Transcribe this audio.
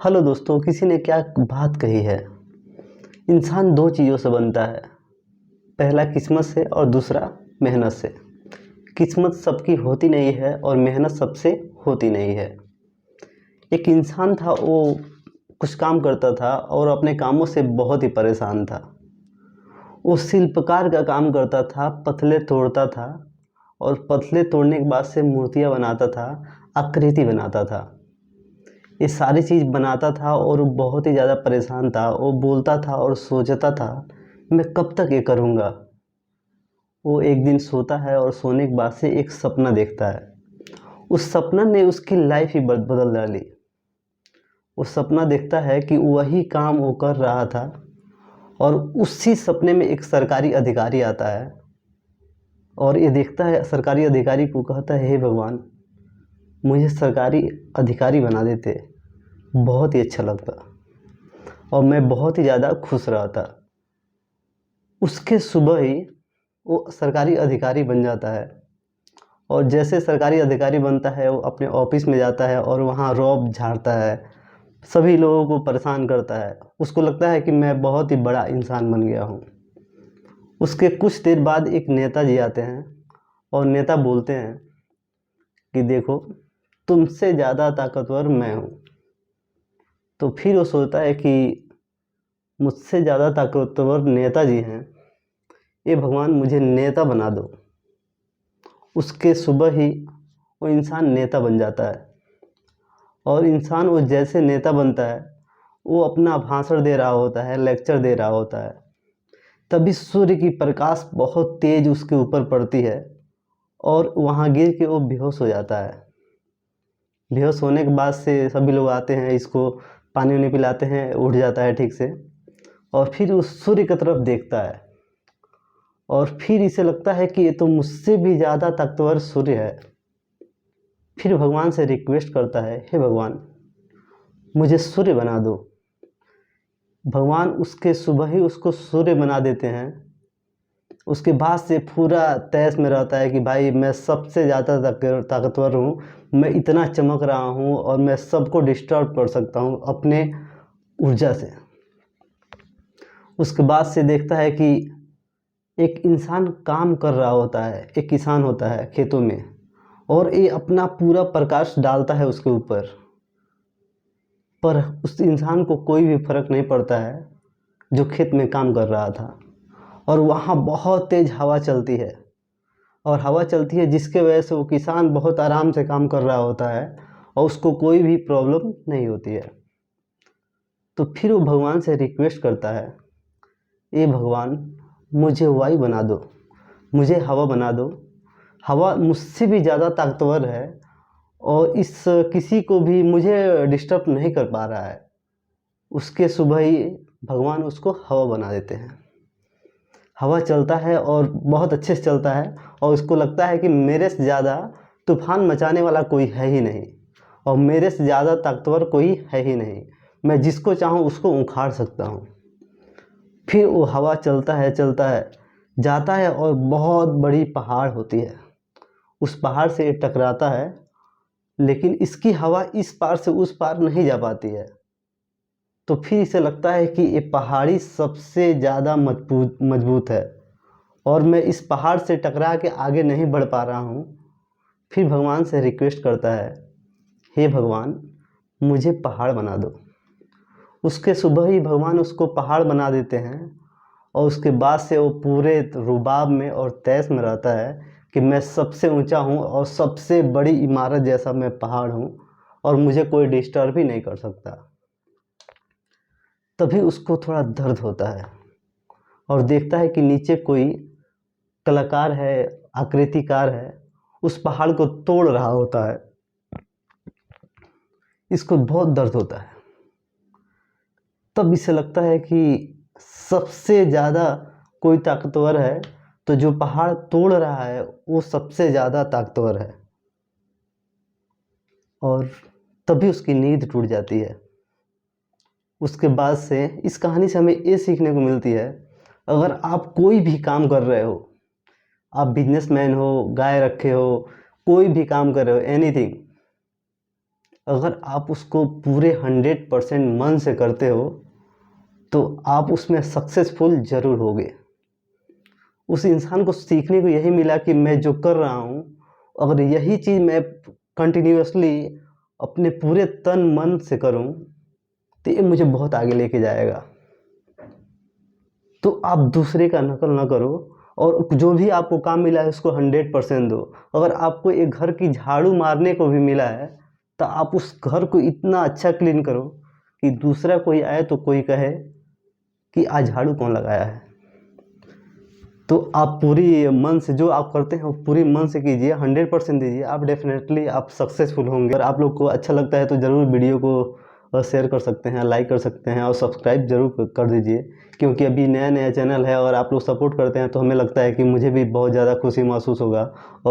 Hello दोस्तों, किसी ने क्या बात कही है। इंसान दो चीज़ों से बनता है। पहला किस्मत से और दूसरा मेहनत से। किस्मत सबकी होती नहीं है और मेहनत सबसे होती नहीं है। एक इंसान था, वो कुछ काम करता था और अपने कामों से बहुत ही परेशान था। वो शिल्पकार का काम करता था, पत्थर तोड़ता था और पत्थर तोड़ने के बाद से मूर्तियाँ बनाता था, आकृति बनाता था। ये सारी चीज़ बनाता था और वो बहुत ही ज़्यादा परेशान था। वो बोलता था और सोचता था, मैं कब तक ये करूँगा। वो एक दिन सोता है और सोने के बाद से एक सपना देखता है। उस सपना ने उसकी लाइफ ही बदल डाली। वो सपना देखता है कि वही काम वो कर रहा था और उसी सपने में एक सरकारी अधिकारी आता है और ये देखता है, सरकारी अधिकारी को कहता है, हे भगवान, मुझे सरकारी अधिकारी बना देते, बहुत ही अच्छा लगता और मैं बहुत ही ज़्यादा खुश रहता। उसके सुबह ही वो सरकारी अधिकारी बन जाता है और जैसे सरकारी अधिकारी बनता है वो अपने ऑफिस में जाता है और वहाँ रौब झाड़ता है, सभी लोगों को परेशान करता है। उसको लगता है कि मैं बहुत ही बड़ा इंसान बन गया हूँ। उसके कुछ देर बाद एक नेताजी आते हैं और नेता बोलते हैं कि देखो, तुमसे ज़्यादा ताकतवर मैं हूँ। तो फिर वो सोचता है कि मुझसे ज़्यादा ताकतवर नेताजी हैं, ये भगवान मुझे नेता बना दो। उसके सुबह ही वो इंसान नेता बन जाता है और इंसान वो जैसे नेता बनता है, वो अपना भाषण दे रहा होता है, लेक्चर दे रहा होता है। तभी सूर्य की प्रकाश बहुत तेज उसके ऊपर पड़ती है और वहाँ गिर के वो बेहोश हो जाता है। बेहोश होने के बाद से सभी लोग आते हैं, इसको पानी वानी पिलाते हैं, उठ जाता है ठीक से और फिर उस सूर्य की तरफ देखता है और फिर इसे लगता है कि ये तो मुझसे भी ज़्यादा ताकतवर सूर्य है। फिर भगवान से रिक्वेस्ट करता है, हे भगवान, मुझे सूर्य बना दो। भगवान उसके सुबह ही उसको सूर्य बना देते हैं। उसके बाद से पूरा तैश में रहता है कि भाई मैं सबसे ज़्यादा ताकतवर हूँ, मैं इतना चमक रहा हूँ और मैं सबको डिस्टर्ब कर सकता हूँ अपने ऊर्जा से। उसके बाद से देखता है कि एक इंसान काम कर रहा होता है, एक किसान होता है खेतों में, और ये अपना पूरा प्रकाश डालता है उसके ऊपर, पर उस इंसान को कोई भी फर्क नहीं पड़ता है जो खेत में काम कर रहा था। और वहाँ बहुत तेज़ हवा चलती है और हवा चलती है जिसके वजह से वो किसान बहुत आराम से काम कर रहा होता है और उसको कोई भी प्रॉब्लम नहीं होती है। तो फिर वो भगवान से रिक्वेस्ट करता है, ये भगवान, मुझे वायु बना दो, मुझे हवा बना दो। हवा मुझसे भी ज़्यादा ताकतवर है और इस किसी को भी मुझे डिस्टर्ब नहीं कर पा रहा है। उसके सुबह ही भगवान उसको हवा बना देते हैं। हवा चलता है और बहुत अच्छे से चलता है और उसको लगता है कि मेरे से ज़्यादा तूफान मचाने वाला कोई है ही नहीं और मेरे से ज़्यादा ताकतवर कोई है ही नहीं। मैं जिसको चाहूँ उसको उखाड़ सकता हूँ। फिर वो हवा चलता है, जाता है और बहुत बड़ी पहाड़ होती है। उस पहाड़ से ये टकराता है, लेकिन इसकी हवा इस पार से उस पार नहीं जा पाती है। तो फिर इसे लगता है कि ये पहाड़ी सबसे ज़्यादा मजबूत मजबूत है और मैं इस पहाड़ से टकरा के आगे नहीं बढ़ पा रहा हूँ। फिर भगवान से रिक्वेस्ट करता है, हे भगवान, मुझे पहाड़ बना दो। उसके सुबह ही भगवान उसको पहाड़ बना देते हैं और उसके बाद से वो पूरे रुबाब में और तैश में रहता है कि मैं सबसे ऊंचा हूँ और सबसे बड़ी इमारत जैसा मैं पहाड़ हूँ और मुझे कोई डिस्टर्ब ही नहीं कर सकता। तभी उसको थोड़ा दर्द होता है और देखता है कि नीचे कोई कलाकार है, आकृतिकार है, उस पहाड़ को तोड़ रहा होता है। इसको बहुत दर्द होता है। तब इसे लगता है कि सबसे ज़्यादा कोई ताकतवर है तो जो पहाड़ तोड़ रहा है वो सबसे ज़्यादा ताकतवर है। और तभी उसकी नींद टूट जाती है। उसके बाद से इस कहानी से हमें ये सीखने को मिलती है, अगर आप कोई भी काम कर रहे हो, आप बिजनेसमैन हो, गाय रखे हो, कोई भी काम कर रहे हो, एनीथिंग, अगर आप उसको पूरे 100% मन से करते हो तो आप उसमें सक्सेसफुल ज़रूर होगे। उस इंसान को सीखने को यही मिला कि मैं जो कर रहा हूँ, अगर यही चीज़ मैं कंटिन्यूअसली अपने पूरे तन मन से करूँ तो ये मुझे बहुत आगे लेके जाएगा। तो आप दूसरे का नकल ना करो और जो भी आपको काम मिला है उसको 100% दो। अगर आपको एक घर की झाड़ू मारने को भी मिला है तो आप उस घर को इतना अच्छा क्लीन करो कि दूसरा कोई आए तो कोई कहे कि आज झाड़ू कौन लगाया है। तो आप पूरी मन से जो आप करते हैं वो पूरी मन से कीजिए, 100% दीजिए, आप डेफिनेटली आप सक्सेसफुल होंगे। और आप लोग को अच्छा लगता है तो ज़रूर वीडियो को शेयर कर सकते हैं, लाइक कर सकते हैं और सब्सक्राइब ज़रूर कर दीजिए, क्योंकि अभी नया नया चैनल है और आप लोग सपोर्ट करते हैं तो हमें लगता है कि मुझे भी बहुत ज़्यादा खुशी महसूस होगा। और